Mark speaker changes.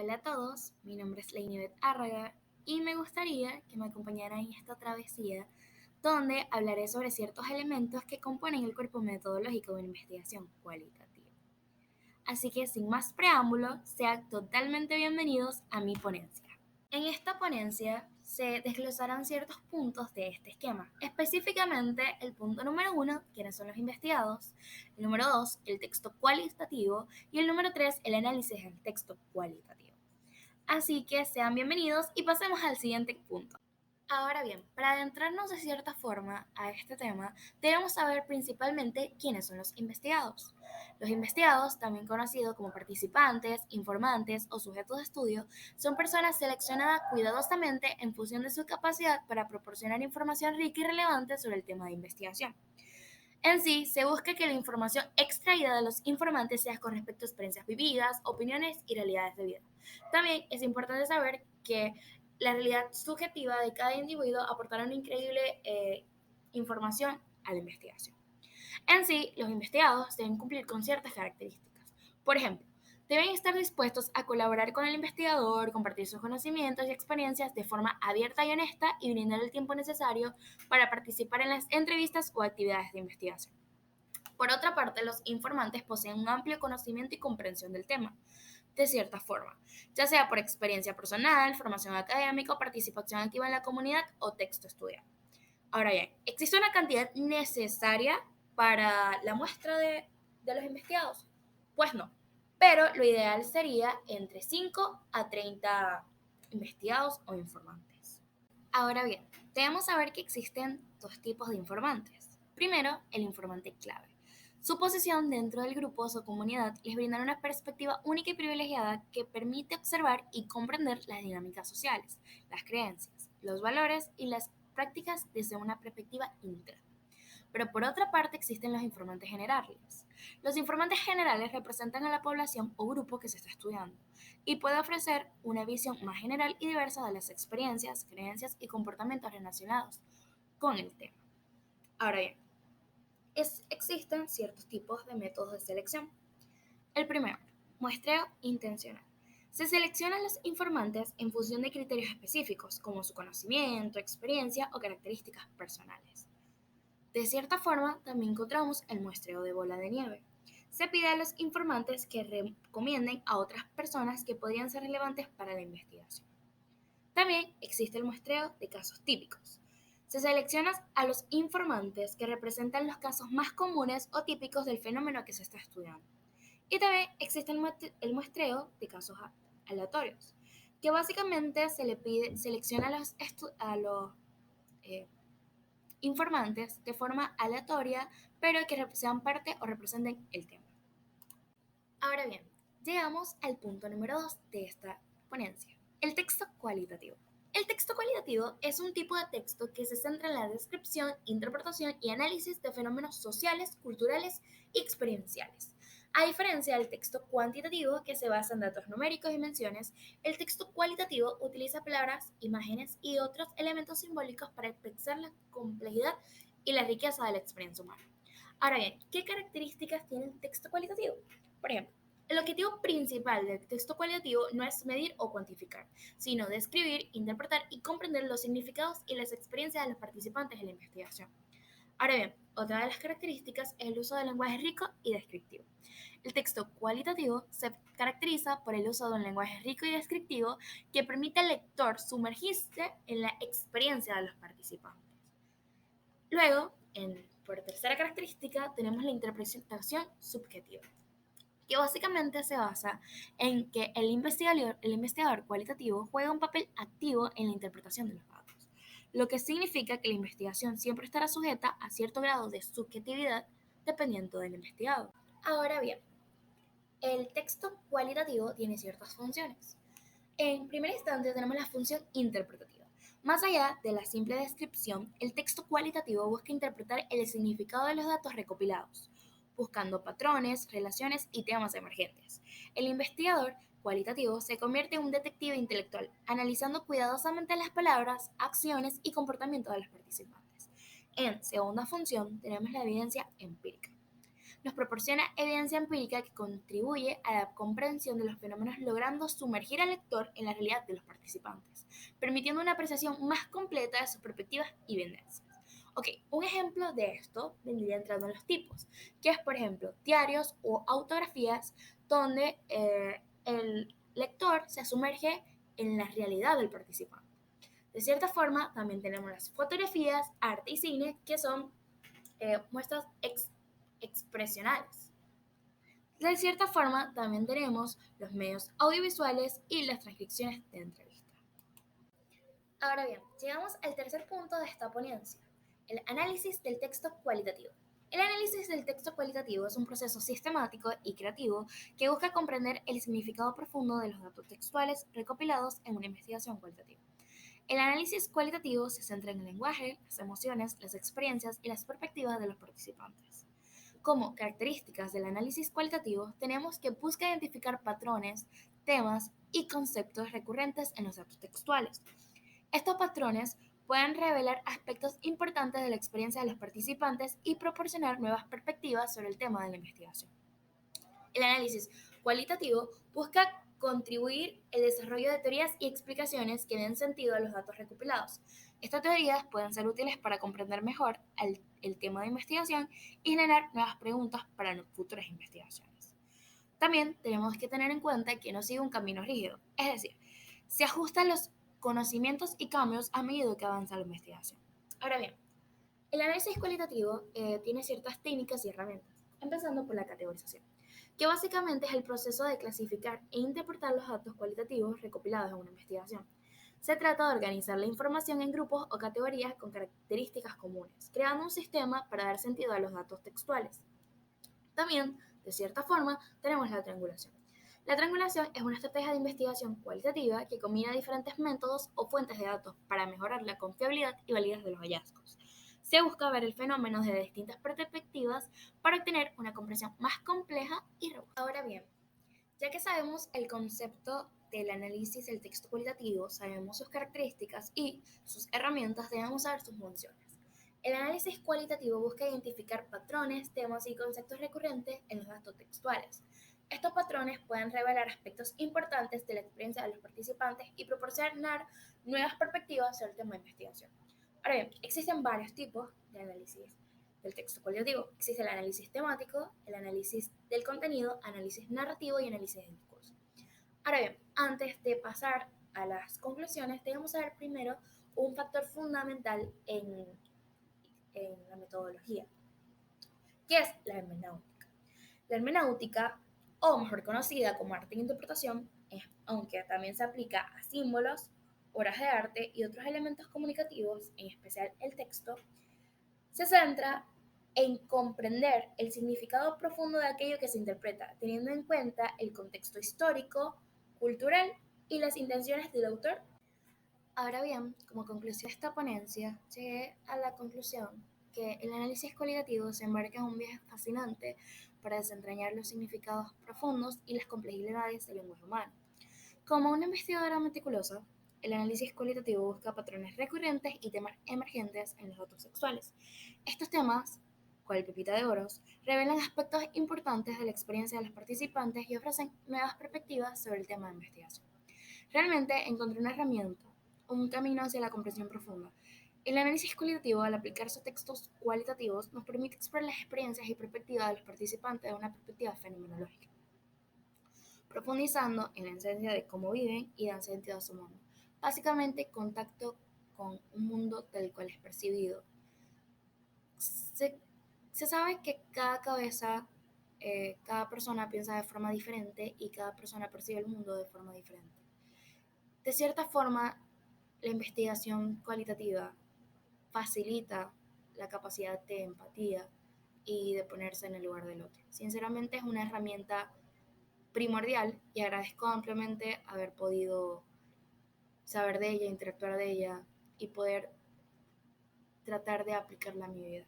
Speaker 1: Hola a todos, mi nombre es Leinibet Árraga y me gustaría que me acompañaran en esta travesía donde hablaré sobre ciertos elementos que componen el cuerpo metodológico de una investigación cualitativa. Así que sin más preámbulo, sean totalmente bienvenidos a mi ponencia. En esta ponencia se desglosarán ciertos puntos de este esquema, específicamente el punto número 1, quiénes son los investigados, el número 2, el texto cualitativo y el número 3, el análisis del texto cualitativo. Así que sean bienvenidos y pasemos al siguiente punto. Ahora bien, para adentrarnos de cierta forma a este tema, debemos saber principalmente quiénes son los investigados. Los investigados, también conocidos como participantes, informantes o sujetos de estudio, son personas seleccionadas cuidadosamente en función de su capacidad para proporcionar información rica y relevante sobre el tema de investigación. En sí, se busca que la información extraída de los informantes sea con respecto a experiencias vividas, opiniones y realidades de vida. También es importante saber que la realidad subjetiva de cada individuo aportará una increíble información a la investigación. En sí, los investigados deben cumplir con ciertas características. Por ejemplo, deben estar dispuestos a colaborar con el investigador, compartir sus conocimientos y experiencias de forma abierta y honesta y brindar el tiempo necesario para participar en las entrevistas o actividades de investigación. Por otra parte, los informantes poseen un amplio conocimiento y comprensión del tema, de cierta forma, ya sea por experiencia personal, formación académica o participación activa en la comunidad o texto estudiado. Ahora bien, ¿existe una cantidad necesaria para la muestra de los investigados? Pues no, pero lo ideal sería entre 5 a 30 investigados o informantes. Ahora bien, debemos saber que existen dos tipos de informantes. Primero, el informante clave. Su posición dentro del grupo o su comunidad les brinda una perspectiva única y privilegiada que permite observar y comprender las dinámicas sociales, las creencias, los valores y las prácticas desde una perspectiva interna. Pero por otra parte existen los informantes generales. Los informantes generales representan a la población o grupo que se está estudiando y puede ofrecer una visión más general y diversa de las experiencias, creencias y comportamientos relacionados con el tema. Ahora bien, existen ciertos tipos de métodos de selección. El primero, muestreo intencional. Se seleccionan los informantes en función de criterios específicos, como su conocimiento, experiencia o características personales. De cierta forma, también encontramos el muestreo de bola de nieve. Se pide a los informantes que recomienden a otras personas que podrían ser relevantes para la investigación. También existe el muestreo de casos típicos. Se selecciona a los informantes que representan los casos más comunes o típicos del fenómeno que se está estudiando. Y también existe el muestreo de casos aleatorios, que básicamente se le pide selecciona a los informantes de forma aleatoria, pero que sean parte o representen el tema. Ahora bien, llegamos al punto número 2 de esta ponencia, el texto cualitativo. El texto cualitativo es un tipo de texto que se centra en la descripción, interpretación y análisis de fenómenos sociales, culturales y experienciales. A diferencia del texto cuantitativo, que se basa en datos numéricos y menciones, el texto cualitativo utiliza palabras, imágenes y otros elementos simbólicos para expresar la complejidad y la riqueza de la experiencia humana. Ahora bien, ¿qué características tiene el texto cualitativo? Por ejemplo, el objetivo principal del texto cualitativo no es medir o cuantificar, sino describir, interpretar y comprender los significados y las experiencias de los participantes en la investigación. Ahora bien, otra de las características es el uso del lenguaje rico y descriptivo. El texto cualitativo se caracteriza por el uso de un lenguaje rico y descriptivo que permite al lector sumergirse en la experiencia de los participantes. Luego, por tercera característica, tenemos la interpretación subjetiva, que básicamente se basa en que el investigador cualitativo juega un papel activo en la interpretación de los datos, lo que significa que la investigación siempre estará sujeta a cierto grado de subjetividad dependiendo del investigado. Ahora bien, el texto cualitativo tiene ciertas funciones. En primera instancia tenemos la función interpretativa. Más allá de la simple descripción, el texto cualitativo busca interpretar el significado de los datos recopilados, buscando patrones, relaciones y temas emergentes. El investigador cualitativo se convierte en un detective intelectual, analizando cuidadosamente las palabras, acciones y comportamientos de los participantes. En segunda función tenemos la evidencia empírica. nos proporciona evidencia empírica que contribuye a la comprensión de los fenómenos, logrando sumergir al lector en la realidad de los participantes, permitiendo una apreciación más completa de sus perspectivas y vivencias. Ok, un ejemplo de esto vendría entrando en los tipos, que es por ejemplo diarios o autografías donde el lector se sumerge en la realidad del participante. De cierta forma, también tenemos las fotografías, arte y cine, que son muestras expresionales. De cierta forma, también tenemos los medios audiovisuales y las transcripciones de entrevistas. Ahora bien, llegamos al tercer punto de esta ponencia, el análisis del texto cualitativo. El análisis del texto cualitativo es un proceso sistemático y creativo que busca comprender el significado profundo de los datos textuales recopilados en una investigación cualitativa. El análisis cualitativo se centra en el lenguaje, las emociones, las experiencias y las perspectivas de los participantes. Como características del análisis cualitativo, tenemos que busca identificar patrones, temas y conceptos recurrentes en los datos textuales. Estos patrones pueden revelar aspectos importantes de la experiencia de los participantes y proporcionar nuevas perspectivas sobre el tema de la investigación. El análisis cualitativo busca contribuir el desarrollo de teorías y explicaciones que den sentido a los datos recopilados. Estas teorías pueden ser útiles para comprender mejor el tema de investigación y generar nuevas preguntas para futuras investigaciones. También tenemos que tener en cuenta que no sigue un camino rígido, es decir, se ajustan los conocimientos y cambios a medida que avanza la investigación. Ahora bien, el análisis cualitativo tiene ciertas técnicas y herramientas, empezando por la categorización, que básicamente es el proceso de clasificar e interpretar los datos cualitativos recopilados en una investigación. Se trata de organizar la información en grupos o categorías con características comunes, creando un sistema para dar sentido a los datos textuales. También, de cierta forma, tenemos la triangulación. La triangulación es una estrategia de investigación cualitativa que combina diferentes métodos o fuentes de datos para mejorar la confiabilidad y validez de los hallazgos. Se busca ver el fenómeno desde distintas perspectivas para obtener una comprensión más compleja y robusta. Ahora bien, ya que sabemos el concepto del análisis del texto cualitativo, sabemos sus características y sus herramientas, debemos saber sus funciones. El análisis cualitativo busca identificar patrones, temas y conceptos recurrentes en los datos textuales. Estos patrones pueden revelar aspectos importantes de la experiencia de los participantes y proporcionar nuevas perspectivas sobre el tema de investigación. Ahora bien, existen varios tipos de análisis del texto cualitativo. Existe el análisis temático, el análisis del contenido, análisis narrativo y análisis del discurso. Ahora bien, antes de pasar a las conclusiones, debemos saber primero un factor fundamental en la metodología, que es la hermenéutica. La hermenéutica, o mejor conocida como arte de interpretación, aunque también se aplica a símbolos, obras de arte y otros elementos comunicativos, en especial el texto, se centra en comprender el significado profundo de aquello que se interpreta, teniendo en cuenta el contexto histórico, cultural y las intenciones del autor. Ahora bien, como conclusión de esta ponencia, llegué a la conclusión que el análisis cualitativo se embarca en un viaje fascinante para desentrañar los significados profundos y las complejidades del lenguaje humano. Como una investigadora meticulosa, el análisis cualitativo busca patrones recurrentes y temas emergentes en los datos sexuales. Estos temas, cual pepita de oros, revelan aspectos importantes de la experiencia de los participantes y ofrecen nuevas perspectivas sobre el tema de investigación. Realmente encontré una herramienta, un camino hacia la comprensión profunda. El análisis cualitativo, al aplicar sus textos cualitativos, nos permite explorar las experiencias y perspectivas de los participantes de una perspectiva fenomenológica, profundizando en la esencia de cómo viven y dan sentido a su mundo. Básicamente, contacto con un mundo del cual es percibido. Se sabe que cada cabeza, cada persona piensa de forma diferente y cada persona percibe el mundo de forma diferente. De cierta forma, la investigación cualitativa facilita la capacidad de empatía y de ponerse en el lugar del otro. Sinceramente es una herramienta primordial y agradezco ampliamente haber podido saber de ella, interactuar de ella y poder tratar de aplicarla a mi vida.